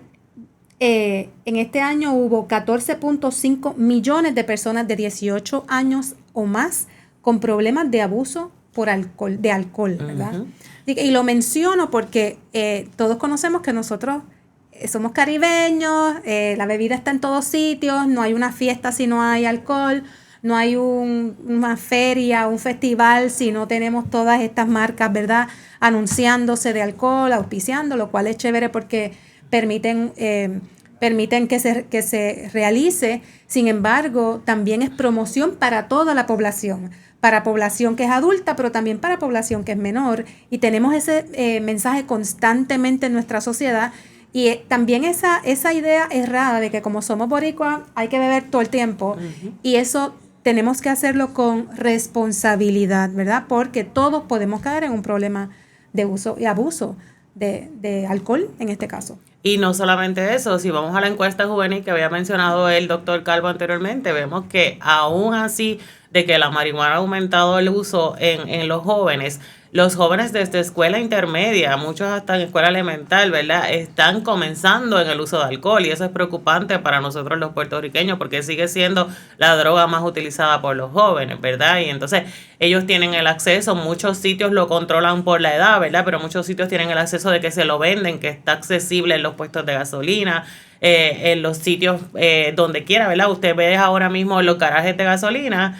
en este año hubo 14.5 millones de personas de 18 años o más con problemas de abuso de alcohol, ¿verdad? Uh-huh. Y lo menciono porque todos conocemos que nosotros somos caribeños, la bebida está en todos sitios, no hay una fiesta si no hay alcohol, no hay una feria, un festival si no tenemos todas estas marcas, ¿verdad? Anunciándose de alcohol, auspiciando, lo cual es chévere porque permiten que se realice. Sin embargo, también es promoción para toda la población, para población que es adulta, pero también para población que es menor. Y tenemos ese mensaje constantemente en nuestra sociedad. Y también esa idea errada de que como somos boricuas hay que beber todo el tiempo. Uh-huh. Y eso tenemos que hacerlo con responsabilidad, ¿verdad? Porque todos podemos caer en un problema de uso y abuso de alcohol en este caso. Y no solamente eso, si vamos a la encuesta juvenil que había mencionado el doctor Calvo anteriormente, vemos que aún así de que la marihuana ha aumentado el uso en los jóvenes desde escuela intermedia, muchos hasta en escuela elemental, ¿verdad? Están comenzando en el uso de alcohol y eso es preocupante para nosotros los puertorriqueños porque sigue siendo la droga más utilizada por los jóvenes, ¿verdad? Y entonces ellos tienen el acceso, muchos sitios lo controlan por la edad, ¿verdad? Pero muchos sitios tienen el acceso de que se lo venden, que está accesible en los puestos de gasolina, en los sitios donde quiera, ¿verdad? Usted ve ahora mismo en los garajes de gasolina,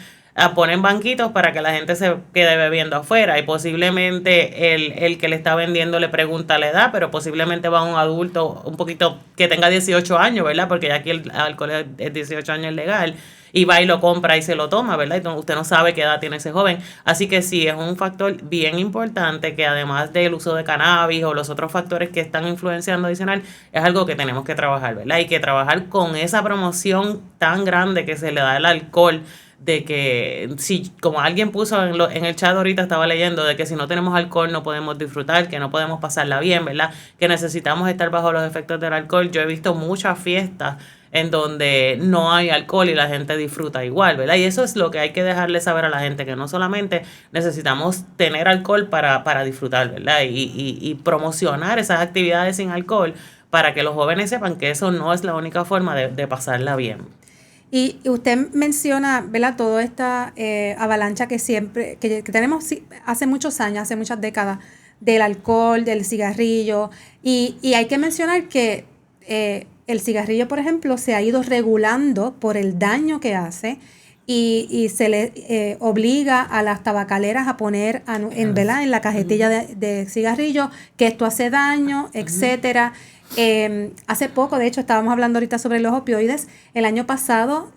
ponen banquitos para que la gente se quede bebiendo afuera y posiblemente el que le está vendiendo le pregunta la edad, pero posiblemente va un adulto un poquito que tenga 18 años, ¿verdad? Porque ya aquí el alcohol es 18 años legal y va y lo compra y se lo toma, ¿verdad? Entonces usted no sabe qué edad tiene ese joven. Así que sí, es un factor bien importante que además del uso de cannabis o los otros factores que están influenciando adicional, es algo que tenemos que trabajar, ¿verdad? Hay que trabajar con esa promoción tan grande que se le da al alcohol, de que si, como alguien puso en el chat ahorita, estaba leyendo, de que si no tenemos alcohol no podemos disfrutar, que no podemos pasarla bien, ¿verdad? Que necesitamos estar bajo los efectos del alcohol. Yo he visto muchas fiestas en donde no hay alcohol y la gente disfruta igual, ¿verdad? Y eso es lo que hay que dejarle saber a la gente, que no solamente necesitamos tener alcohol para disfrutar, ¿verdad? Y promocionar esas actividades sin alcohol para que los jóvenes sepan que eso no es la única forma de pasarla bien. Y usted menciona, ¿verdad?, toda esta avalancha que tenemos hace muchos años, hace muchas décadas, del alcohol, del cigarrillo. Y hay que mencionar que el cigarrillo, por ejemplo, se ha ido regulando por el daño que hace y se le obliga a las tabacaleras a poner ¿verdad?, en la cajetilla de cigarrillo que esto hace daño, etcétera. Hace poco, de hecho, estábamos hablando ahorita sobre los opioides. El año pasado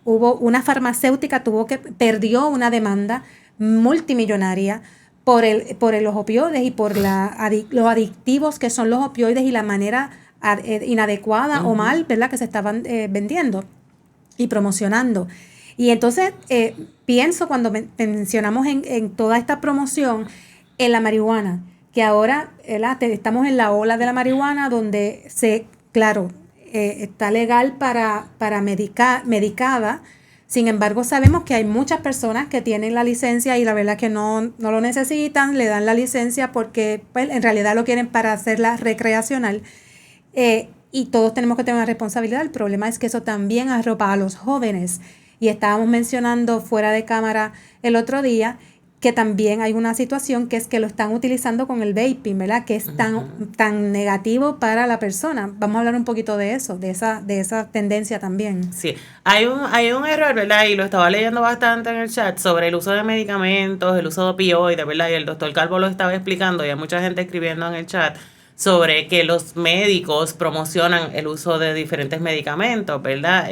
hubo una farmacéutica perdió una demanda multimillonaria por los opioides y por los adictivos que son los opioides y la manera inadecuada o mal, ¿verdad?, que se estaban vendiendo y promocionando. Y entonces pienso cuando mencionamos en toda esta promoción en la marihuana, que ahora estamos en la ola de la marihuana donde está legal para medicada. Sin embargo, sabemos que hay muchas personas que tienen la licencia y la verdad que no lo necesitan, le dan la licencia porque pues, en realidad lo quieren para hacerla recreacional. Y todos tenemos que tener una responsabilidad. El problema es que eso también arropa a los jóvenes. Y estábamos mencionando fuera de cámara el otro día que también hay una situación que es que lo están utilizando con el vaping, ¿verdad? Que es tan negativo para la persona. Vamos a hablar un poquito de eso, de esa tendencia también. Sí, hay un error, ¿verdad? Y lo estaba leyendo bastante en el chat sobre el uso de medicamentos, el uso de opioides, ¿verdad? Y el doctor Calvo lo estaba explicando y hay mucha gente escribiendo en el chat sobre que los médicos promocionan el uso de diferentes medicamentos, ¿verdad?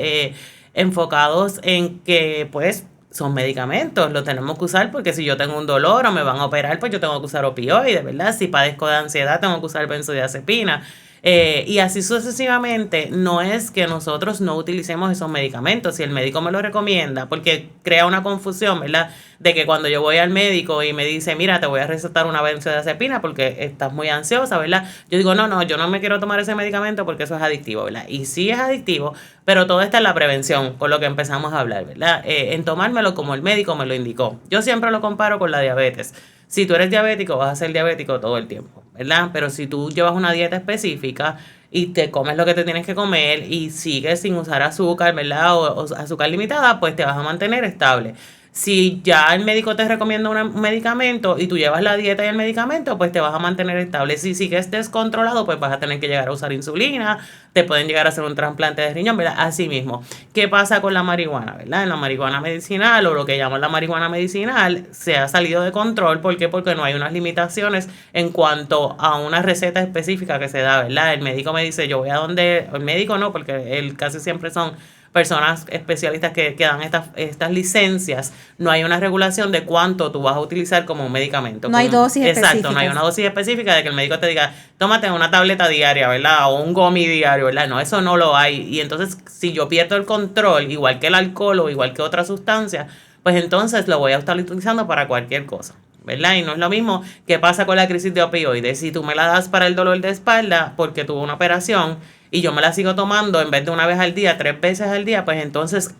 Enfocados en que, pues, son medicamentos, los tenemos que usar porque si yo tengo un dolor o me van a operar, pues yo tengo que usar opioides, ¿verdad? Si padezco de ansiedad, tengo que usar benzodiazepina. Y así sucesivamente. No es que nosotros no utilicemos esos medicamentos, si el médico me lo recomienda, porque crea una confusión, ¿verdad? De que cuando yo voy al médico y me dice, mira, te voy a recetar una benzodiazepina porque estás muy ansiosa, ¿verdad? Yo digo, no, yo no me quiero tomar ese medicamento porque eso es adictivo, ¿verdad? Y sí es adictivo, pero todo está en la prevención, por lo que empezamos a hablar, ¿verdad? En tomármelo como el médico me lo indicó. Yo siempre lo comparo con la diabetes. Si tú eres diabético, vas a ser diabético todo el tiempo, ¿verdad? Pero si tú llevas una dieta específica y te comes lo que te tienes que comer y sigues sin usar azúcar, ¿verdad? O azúcar limitada, pues te vas a mantener estable. Si ya el médico te recomienda un medicamento y tú llevas la dieta y el medicamento, pues te vas a mantener estable. Si sigues descontrolado, pues vas a tener que llegar a usar insulina, te pueden llegar a hacer un trasplante de riñón, ¿verdad? Así mismo. ¿Qué pasa con la marihuana, verdad? En la marihuana medicinal o lo que llaman la marihuana medicinal se ha salido de control. ¿Por qué? Porque no hay unas limitaciones en cuanto a una receta específica que se da, ¿verdad? El médico me dice, yo voy a donde... El médico no, porque él casi siempre son personas especialistas que dan estas licencias. No hay una regulación de cuánto tú vas a utilizar como un medicamento. No hay dosis específicas. Exacto, no hay una dosis específica de que el médico te diga, tómate una tableta diaria, ¿verdad? O un gummy diario, ¿verdad? No, eso no lo hay. Y entonces, si yo pierdo el control, igual que el alcohol o igual que otras sustancias, pues entonces lo voy a estar utilizando para cualquier cosa, ¿verdad? Y no es lo mismo que pasa con la crisis de opioides. Si tú me la das para el dolor de espalda porque tuve una operación y yo me la sigo tomando en vez de una vez al día, 3 veces al día, pues entonces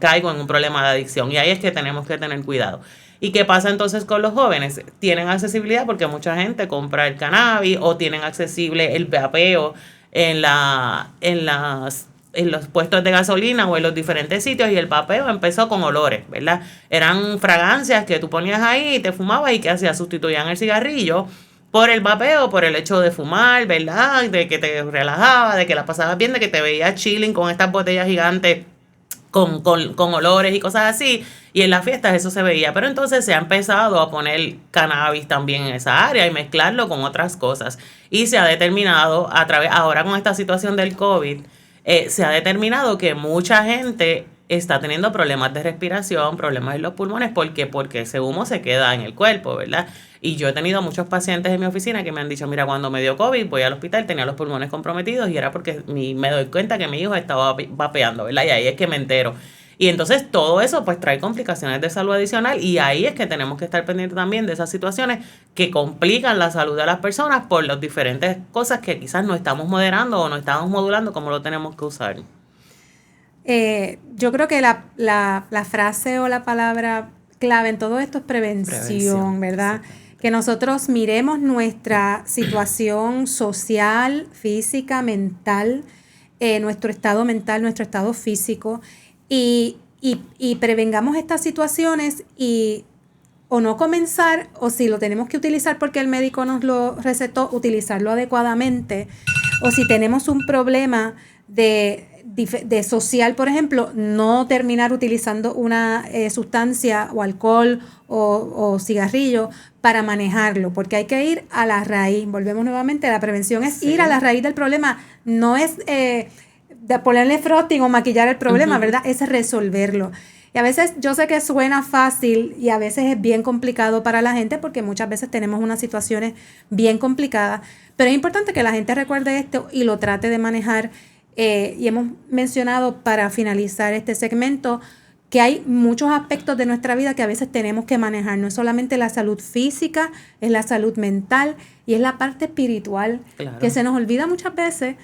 caigo en un problema de adicción. Y ahí es que tenemos que tener cuidado. ¿Y qué pasa entonces con los jóvenes? Tienen accesibilidad porque mucha gente compra el cannabis o tienen accesible el vapeo en los puestos de gasolina o en los diferentes sitios, y el vapeo empezó con olores, ¿verdad? Eran fragancias que tú ponías ahí y te fumabas y que hacías, sustituían el cigarrillo por el vapeo, por el hecho de fumar, ¿verdad? De que te relajaba, de que la pasabas bien, de que te veías chilling con estas botellas gigantes con olores y cosas así, y en las fiestas eso se veía. Pero entonces se ha empezado a poner cannabis también en esa área y mezclarlo con otras cosas, y se ha determinado ahora con esta situación del COVID, se ha determinado que mucha gente está teniendo problemas de respiración, problemas en los pulmones. ¿Por qué? Porque ese humo se queda en el cuerpo, ¿verdad? Y yo he tenido muchos pacientes en mi oficina que me han dicho, mira, cuando me dio COVID, voy al hospital, tenía los pulmones comprometidos y era porque me doy cuenta que mi hijo estaba vapeando, ¿verdad? Y ahí es que me entero. Y entonces todo eso pues trae complicaciones de salud adicional, y ahí es que tenemos que estar pendientes también de esas situaciones que complican la salud de las personas por las diferentes cosas que quizás no estamos moderando o no estamos modulando como lo tenemos que usar. Yo creo que la frase o la palabra clave en todo esto es prevención, ¿verdad? Sí. Que nosotros miremos nuestra situación social, física, mental, nuestro estado mental, nuestro estado físico, y prevengamos estas situaciones, y o no comenzar, o si lo tenemos que utilizar porque el médico nos lo recetó, utilizarlo adecuadamente, o si tenemos un problema de social, por ejemplo, no terminar utilizando una sustancia o alcohol o cigarrillo para manejarlo, porque hay que ir a la raíz. Volvemos nuevamente, la prevención es ir a la raíz del problema, no es de ponerle frosting o maquillar el problema, ¿verdad? Es resolverlo. Y a veces yo sé que suena fácil y a veces es bien complicado para la gente, porque muchas veces tenemos unas situaciones bien complicadas, pero es importante que la gente recuerde esto y lo trate de manejar. Y hemos mencionado, para finalizar este segmento, que hay muchos aspectos de nuestra vida que a veces tenemos que manejar. No es solamente la salud física, es la salud mental y es la parte espiritual, claro, que se nos olvida muchas veces.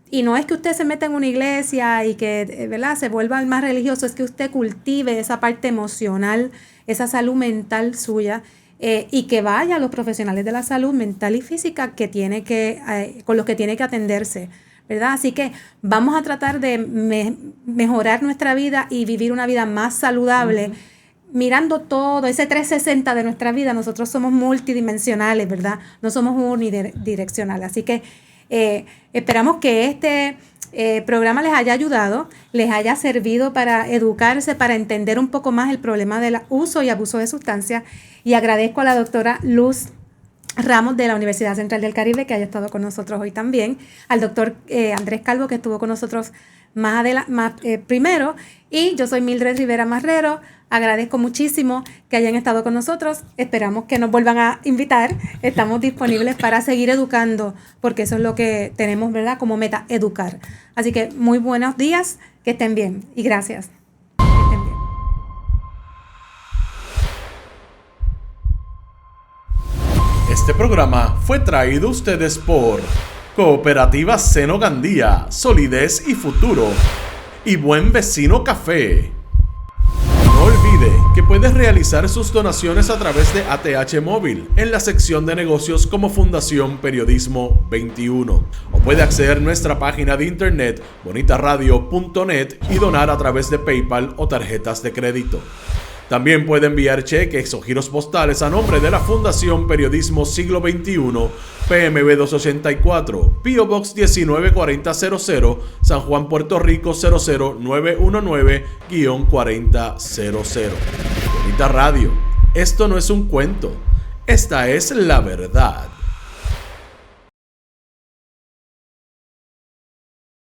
Y no es que usted se meta en una iglesia y que, ¿verdad?, se vuelva el más religioso, es que usted cultive esa parte emocional, esa salud mental suya, y que vaya a los profesionales de la salud mental y física con los que tiene que atenderse, ¿verdad? Así que vamos a tratar de mejorar nuestra vida y vivir una vida más saludable, mirando todo, ese 360 de nuestra vida. Nosotros somos multidimensionales, ¿verdad? No somos unidireccionales. Así que esperamos que este programa les haya ayudado, les haya servido para educarse, para entender un poco más el problema del uso y abuso de sustancias. Y agradezco a la doctora Luz Ramos de la Universidad Central del Caribe que haya estado con nosotros hoy también, al doctor Andrés Calvo que estuvo con nosotros primero, y yo soy Mildred Rivera Marrero. Agradezco muchísimo que hayan estado con nosotros. Esperamos que nos vuelvan a invitar. Estamos disponibles para seguir educando, porque eso es lo que tenemos, ¿verdad?, como meta, educar. Así que muy buenos días, que estén bien y gracias. Que estén bien. Este programa fue traído a ustedes por Cooperativa Seno Gandía, Solidez y Futuro y Buen Vecino Café. No olvide que puedes realizar sus donaciones a través de ATH Móvil en la sección de negocios como Fundación Periodismo 21. O puede acceder a nuestra página de internet bonitaradio.net y donar a través de PayPal o tarjetas de crédito. También puede enviar cheques o giros postales a nombre de la Fundación Periodismo Siglo XXI, PMB 284, P.O. Box 194000, San Juan, Puerto Rico 00919-4000. Bonita Radio, esto no es un cuento, esta es la verdad.